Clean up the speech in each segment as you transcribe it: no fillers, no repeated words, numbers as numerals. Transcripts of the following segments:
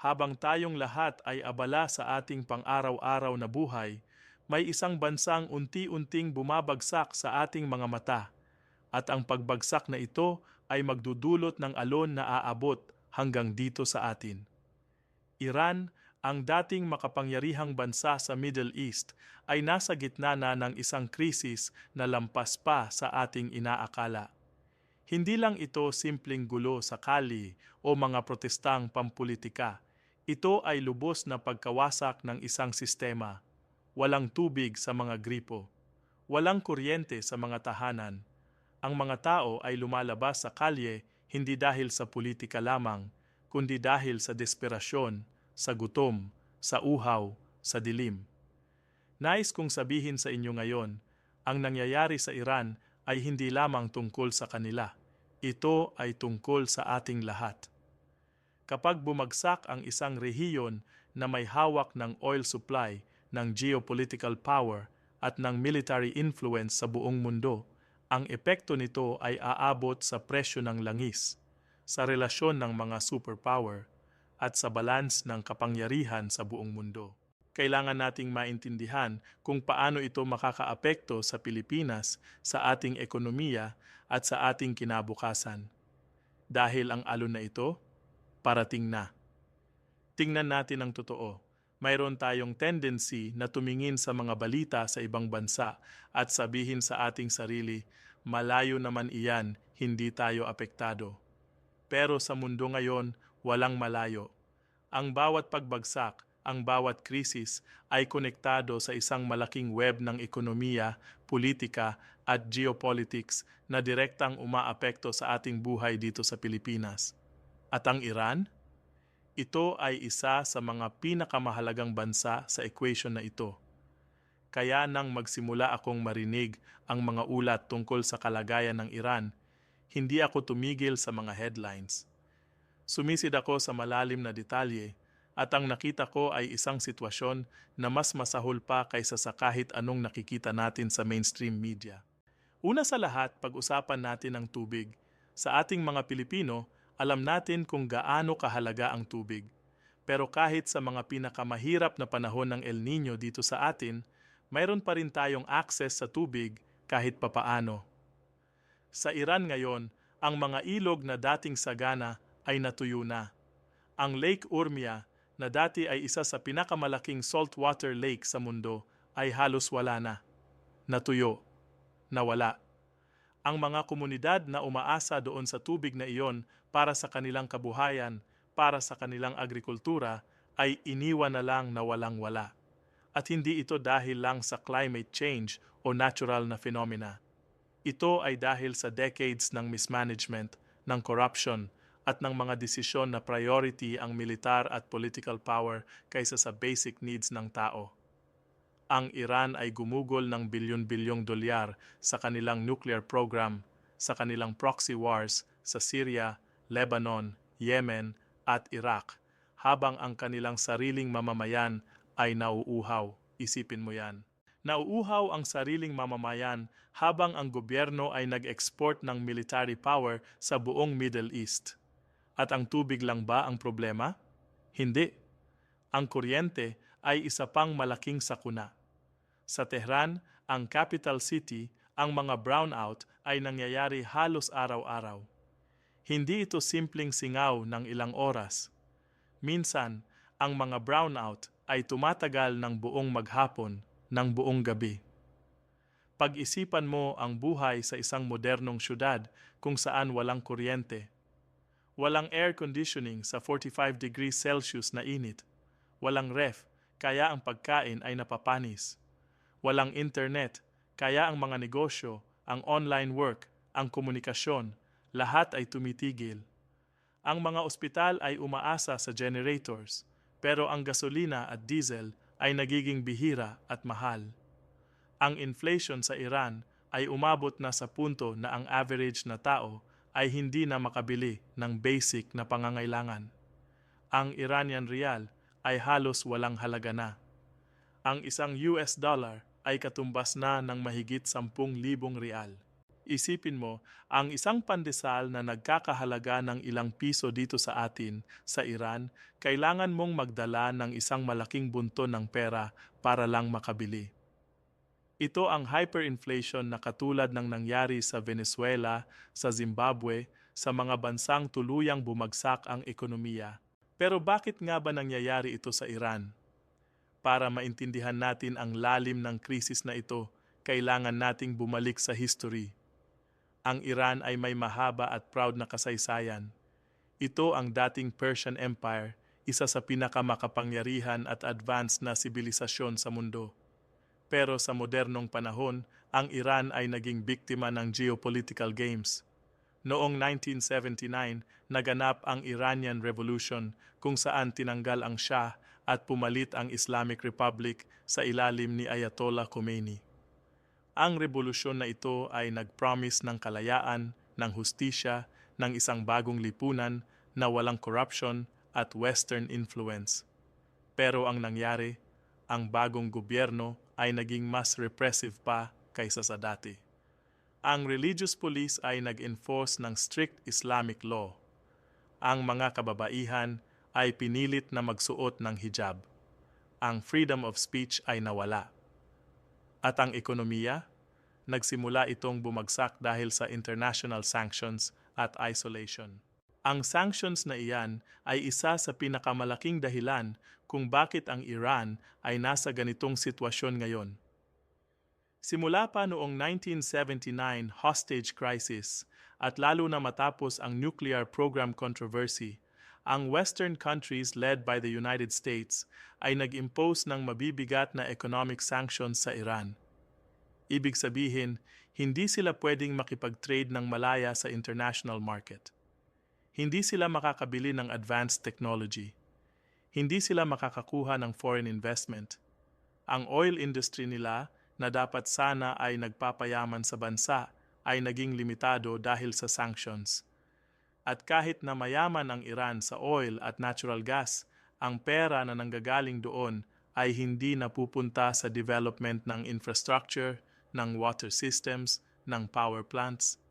Habang tayong lahat ay abala sa ating pang-araw-araw na buhay, may isang bansang unti-unting bumabagsak sa ating mga mata, at ang pagbagsak na ito ay magdudulot ng alon na aabot hanggang dito sa atin. Iran, ang dating makapangyarihang bansa sa Middle East, ay nasa gitna na ng isang krisis na lampas pa sa ating inaakala. Hindi lang ito simpleng gulo sa kali o mga protestang pampulitika. Ito ay lubos na pagkawasak ng isang sistema. Walang tubig sa mga gripo. Walang kuryente sa mga tahanan. Ang mga tao ay lumalabas sa kalye hindi dahil sa politika lamang, kundi dahil sa desperasyon, sa gutom, sa uhaw, sa dilim. Nais kong sabihin sa inyo ngayon, ang nangyayari sa Iran ay hindi lamang tungkol sa kanila. Ito ay tungkol sa ating lahat. Kapag bumagsak ang isang rehiyon na may hawak ng oil supply, ng geopolitical power at ng military influence sa buong mundo, ang epekto nito ay aabot sa presyo ng langis, sa relasyon ng mga superpower, at sa balance ng kapangyarihan sa buong mundo. Kailangan nating maintindihan kung paano ito makakaapekto sa Pilipinas, sa ating ekonomiya at sa ating kinabukasan. Dahil ang alon na ito, parating na. Tingnan natin ang totoo. Mayroon tayong tendency na tumingin sa mga balita sa ibang bansa at sabihin sa ating sarili, malayo naman iyan, hindi tayo apektado. Pero sa mundo ngayon, walang malayo. Ang bawat pagbagsak, ang bawat krisis ay konektado sa isang malaking web ng ekonomiya, politika at geopolitics na direktang umaapekto sa ating buhay dito sa Pilipinas. At ang Iran? Ito ay isa sa mga pinakamahalagang bansa sa equation na ito. Kaya nang magsimula akong marinig ang mga ulat tungkol sa kalagayan ng Iran, hindi ako tumigil sa mga headlines. Sumisid ako sa malalim na detalye at ang nakita ko ay isang sitwasyon na mas masahol pa kaysa sa kahit anong nakikita natin sa mainstream media. Una sa lahat, pag-usapan natin ang tubig. Sa ating mga Pilipino, alam natin kung gaano kahalaga ang tubig. Pero kahit sa mga pinakamahirap na panahon ng El Nino dito sa atin, mayroon pa rin tayong access sa tubig kahit papaano. Sa Iran ngayon, ang mga ilog na dating sagana ay natuyo na. Ang Lake Urmia, na dati ay isa sa pinakamalaking saltwater lake sa mundo, ay halos wala na. Natuyo. Nawala. Ang mga komunidad na umaasa doon sa tubig na iyon para sa kanilang kabuhayan, para sa kanilang agrikultura, ay iniwan na lang na walang-wala. At hindi ito dahil lang sa climate change o natural na phenomena. Ito ay dahil sa decades ng mismanagement, ng corruption, at ng mga desisyon na priority ang militar at political power kaysa sa basic needs ng tao. Ang Iran ay gumugol ng bilyon-bilyong dolyar sa kanilang nuclear program, sa kanilang proxy wars sa Syria, Lebanon, Yemen at Iraq, habang ang kanilang sariling mamamayan ay nauuhaw. Isipin mo yan. Nauuhaw ang sariling mamamayan habang ang gobyerno ay nag-export ng military power sa buong Middle East. At ang tubig lang ba ang problema? Hindi. Ang kuryente ay isa pang malaking sakuna. Sa Tehran, ang capital city, ang mga brownout ay nangyayari halos araw-araw. Hindi ito simpleng singaw ng ilang oras. Minsan, ang mga brownout ay tumatagal ng buong maghapon, ng buong gabi. Pag-isipan mo ang buhay sa isang modernong syudad kung saan walang kuryente. Walang air conditioning sa 45 degrees Celsius na init. Walang ref, kaya ang pagkain ay napapanis. Walang internet, kaya ang mga negosyo, ang online work, ang komunikasyon, lahat ay tumitigil. Ang mga ospital ay umaasa sa generators, pero ang gasolina at diesel ay nagiging bihira at mahal. Ang inflation sa Iran ay umabot na sa punto na ang average na tao ay hindi na makabili ng basic na pangangailangan. Ang Iranian rial ay halos walang halaga na. Ang isang US dollar ay katumbas na ng mahigit 10,000 rial. Isipin mo, ang isang pandesal na nagkakahalaga ng ilang piso dito sa atin, sa Iran, kailangan mong magdala ng isang malaking bunton ng pera para lang makabili. Ito ang hyperinflation na katulad ng nangyari sa Venezuela, sa Zimbabwe, sa mga bansang tuluyang bumagsak ang ekonomiya. Pero bakit nga ba nangyayari ito sa Iran? Para maintindihan natin ang lalim ng krisis na ito, kailangan nating bumalik sa history. Ang Iran ay may mahaba at proud na kasaysayan. Ito ang dating Persian Empire, isa sa pinakamakapangyarihan at advanced na sibilisasyon sa mundo. Pero sa modernong panahon, ang Iran ay naging biktima ng geopolitical games. Noong 1979, naganap ang Iranian Revolution kung saan tinanggal ang Shah at pumalit ang Islamic Republic sa ilalim ni Ayatollah Khomeini. Ang revolusyon na ito ay nag-promise ng kalayaan, ng hustisya, ng isang bagong lipunan na walang corruption at Western influence. Pero ang nangyari, ang bagong gobyerno ay naging mas repressive pa kaysa sa dati. Ang religious police ay nag-enforce ng strict Islamic law. Ang mga kababaihan ay pinilit na magsuot ng hijab. Ang freedom of speech ay nawala. At ang ekonomiya, nagsimula itong bumagsak dahil sa international sanctions at isolation. Ang sanctions na iyan ay isa sa pinakamalaking dahilan kung bakit ang Iran ay nasa ganitong sitwasyon ngayon. Simula pa noong 1979 hostage crisis at lalo na matapos ang nuclear program controversy, ang Western countries led by the United States ay nag-impose ng mabibigat na economic sanctions sa Iran. Ibig sabihin, hindi sila pwedeng makipag-trade ng malaya sa international market. Hindi sila makakabili ng advanced technology. Hindi sila makakakuha ng foreign investment. Ang oil industry nila na dapat sana ay nagpapayaman sa bansa ay naging limitado dahil sa sanctions. At kahit na mayaman ang Iran sa oil at natural gas, ang pera na nanggagaling doon ay hindi napupunta sa development ng infrastructure, ng water systems, ng power plants.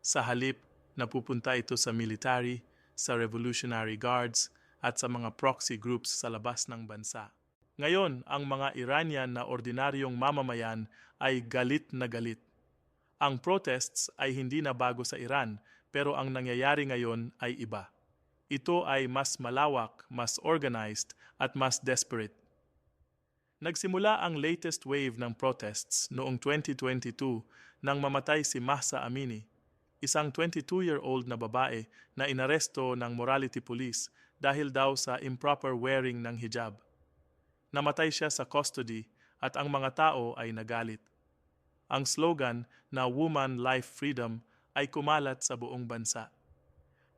Sa halip, napupunta ito sa military, sa revolutionary guards, at sa mga proxy groups sa labas ng bansa. Ngayon, ang mga Iranian na ordinaryong mamamayan ay galit na galit. Ang protests ay hindi na bago sa Iran, pero ang nangyayari ngayon ay iba. Ito ay mas malawak, mas organized, at mas desperate. Nagsimula ang latest wave ng protests noong 2022 nang mamatay si Mahsa Amini, isang 22-year-old na babae na inaresto ng morality police dahil daw sa improper wearing ng hijab. Namatay siya sa custody at ang mga tao ay nagalit. Ang slogan na Woman Life Freedom ay kumalat sa buong bansa.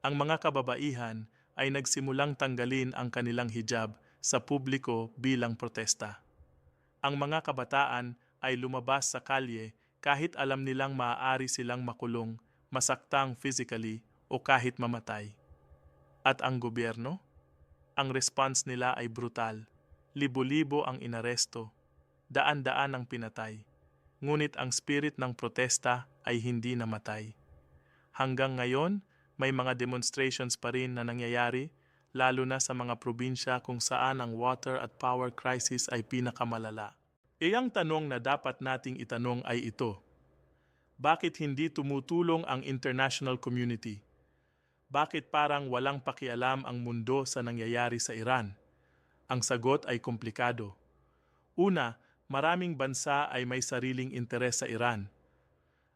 Ang mga kababaihan ay nagsimulang tanggalin ang kanilang hijab sa publiko bilang protesta. Ang mga kabataan ay lumabas sa kalye kahit alam nilang maaari silang makulong, masaktang physically o kahit mamatay. At ang gobyerno? Ang response nila ay brutal. Libo-libo ang inaresto, daan-daan ang pinatay. Ngunit ang spirit ng protesta ay hindi namatay. Hanggang ngayon, may mga demonstrations pa rin na nangyayari, lalo na sa mga probinsya kung saan ang water at power crisis ay pinakamalala. Ang tanong na dapat nating itanong ay ito: bakit hindi tumutulong ang international community? Bakit parang walang pakialam ang mundo sa nangyayari sa Iran? Ang sagot ay komplikado. Una, maraming bansa ay may sariling interes sa Iran.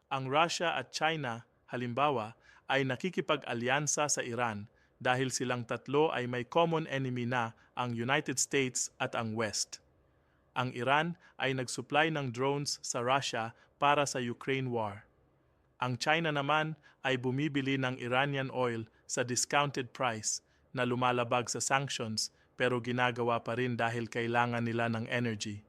Ang Russia at China, halimbawa, ay nakikipag-alyansa sa Iran dahil silang tatlo ay may common enemy na, ang United States at ang West. Ang Iran ay nag-supply ng drones sa Russia para sa Ukraine war. Ang China naman ay bumibili ng Iranian oil sa discounted price na lumalabag sa sanctions pero ginagawa pa rin dahil kailangan nila ng energy.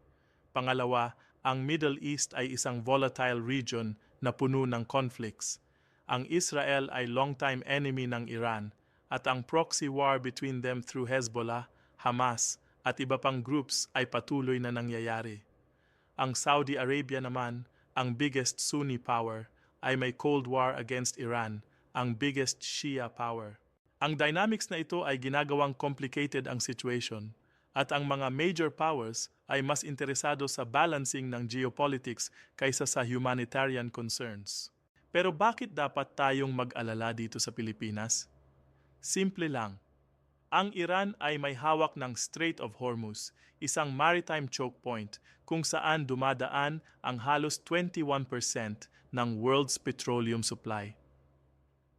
Pangalawa, ang Middle East ay isang volatile region na puno ng conflicts. Ang Israel ay longtime enemy ng Iran at ang proxy war between them through Hezbollah, Hamas at iba pang groups ay patuloy na nangyayari. Ang Saudi Arabia naman, ang biggest Sunni power, ay may Cold War against Iran, ang biggest Shia power. Ang dynamics na ito ay ginagawang complicated ang situation at ang mga major powers ay mas interesado sa balancing ng geopolitics kaysa sa humanitarian concerns. Pero bakit dapat tayong mag-alala dito sa Pilipinas? Simple lang. Ang Iran ay may hawak ng Strait of Hormuz, isang maritime choke point kung saan dumadaan ang halos 21% ng world's petroleum supply.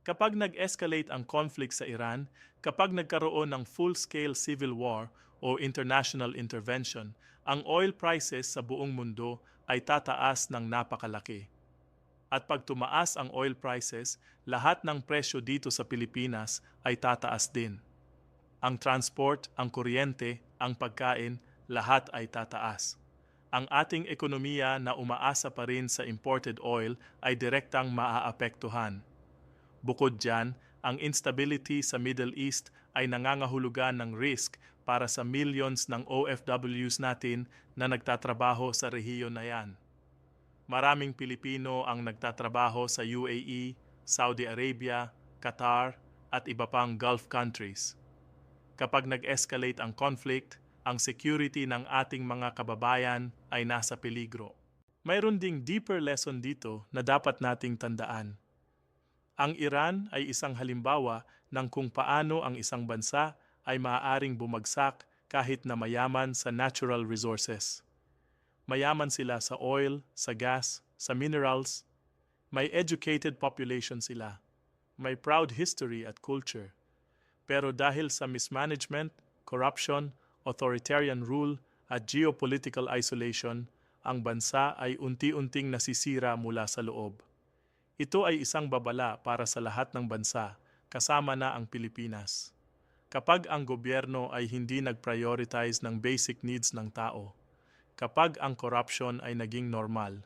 Kapag nag-escalate ang conflict sa Iran, kapag nagkaroon ng full-scale civil war o international intervention, ang oil prices sa buong mundo ay tataas ng napakalaki. At pag tumaas ang oil prices, lahat ng presyo dito sa Pilipinas ay tataas din. Ang transport, ang kuryente, ang pagkain, lahat ay tataas. Ang ating ekonomiya na umaasa pa rin sa imported oil ay direktang maaapektuhan. Bukod dyan, ang instability sa Middle East ay nangangahulugan ng risk para sa millions ng OFWs natin na nagtatrabaho sa rehiyon na yan. Maraming Pilipino ang nagtatrabaho sa UAE, Saudi Arabia, Qatar at iba pang Gulf countries. Kapag nag-escalate ang conflict, ang security ng ating mga kababayan ay nasa peligro. Mayroon ding deeper lesson dito na dapat nating tandaan. Ang Iran ay isang halimbawa ng kung paano ang isang bansa ay maaaring bumagsak kahit na mayaman sa natural resources. Mayaman sila sa oil, sa gas, sa minerals. May educated population sila. May proud history at culture. Pero dahil sa mismanagement, corruption, authoritarian rule at geopolitical isolation, ang bansa ay unti-unting nasisira mula sa loob. Ito ay isang babala para sa lahat ng bansa, kasama na ang Pilipinas. Kapag ang gobyerno ay hindi nag-prioritize ng basic needs ng tao, kapag ang corruption ay naging normal,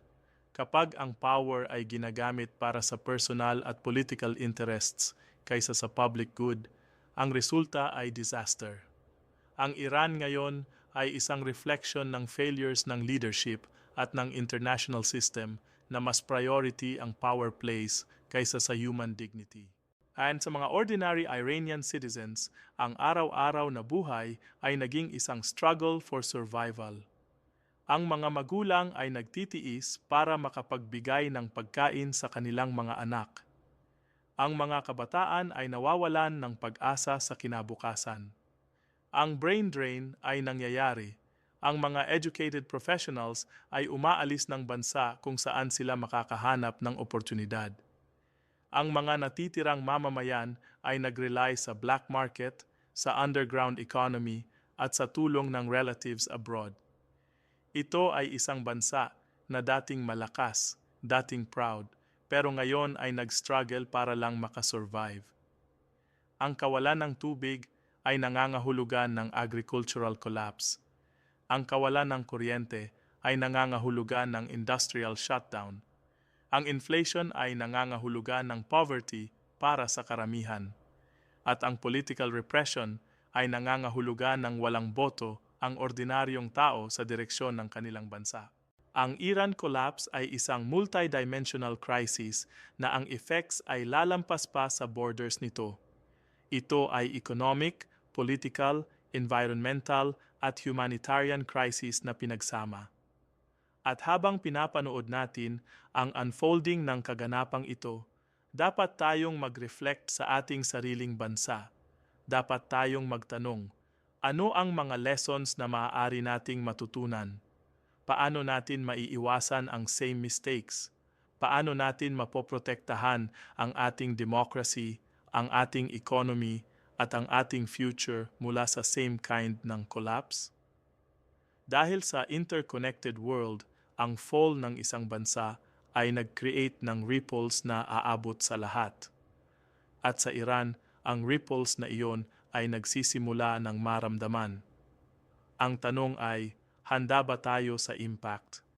kapag ang power ay ginagamit para sa personal at political interests kaysa sa public good, ang resulta ay disaster. Ang Iran ngayon ay isang reflection ng failures ng leadership at ng international system na mas priority ang power plays kaysa sa human dignity. And sa mga ordinary Iranian citizens, ang araw-araw na buhay ay naging isang struggle for survival. Ang mga magulang ay nagtitiis para makapagbigay ng pagkain sa kanilang mga anak. Ang mga kabataan ay nawawalan ng pag-asa sa kinabukasan. Ang brain drain ay nangyayari. Ang mga educated professionals ay umaalis ng bansa kung saan sila makakahanap ng oportunidad. Ang mga natitirang mamamayan ay nag-rely sa black market, sa underground economy at sa tulong ng relatives abroad. Ito ay isang bansa na dating malakas, dating proud, pero ngayon ay nag-struggle para lang makasurvive. Ang kawalan ng tubig ay nangangahulugan ng agricultural collapse. Ang kawalan ng kuryente ay nangangahulugan ng industrial shutdown. Ang inflation ay nangangahulugan ng poverty para sa karamihan. At ang political repression ay nangangahulugan ng walang boto ang ordinaryong tao sa direksyon ng kanilang bansa. Ang Iran collapse ay isang multidimensional crisis na ang effects ay lalampas pa sa borders nito. Ito ay economic, political, environmental at humanitarian crisis na pinagsama. At habang pinapanood natin ang unfolding ng kaganapang ito, dapat tayong mag-reflect sa ating sariling bansa. Dapat tayong magtanong, ano ang mga lessons na maaari nating matutunan? Paano natin maiiwasan ang same mistakes? Paano natin mapoprotektahan ang ating democracy, ang ating economy, at ang ating future mula sa same kind ng collapse? Dahil sa interconnected world, ang fall ng isang bansa ay nag-create ng ripples na aabot sa lahat. At sa Iran, ang ripples na iyon ay nagsisimula ng maramdaman. Ang tanong ay, handa ba tayo sa impact?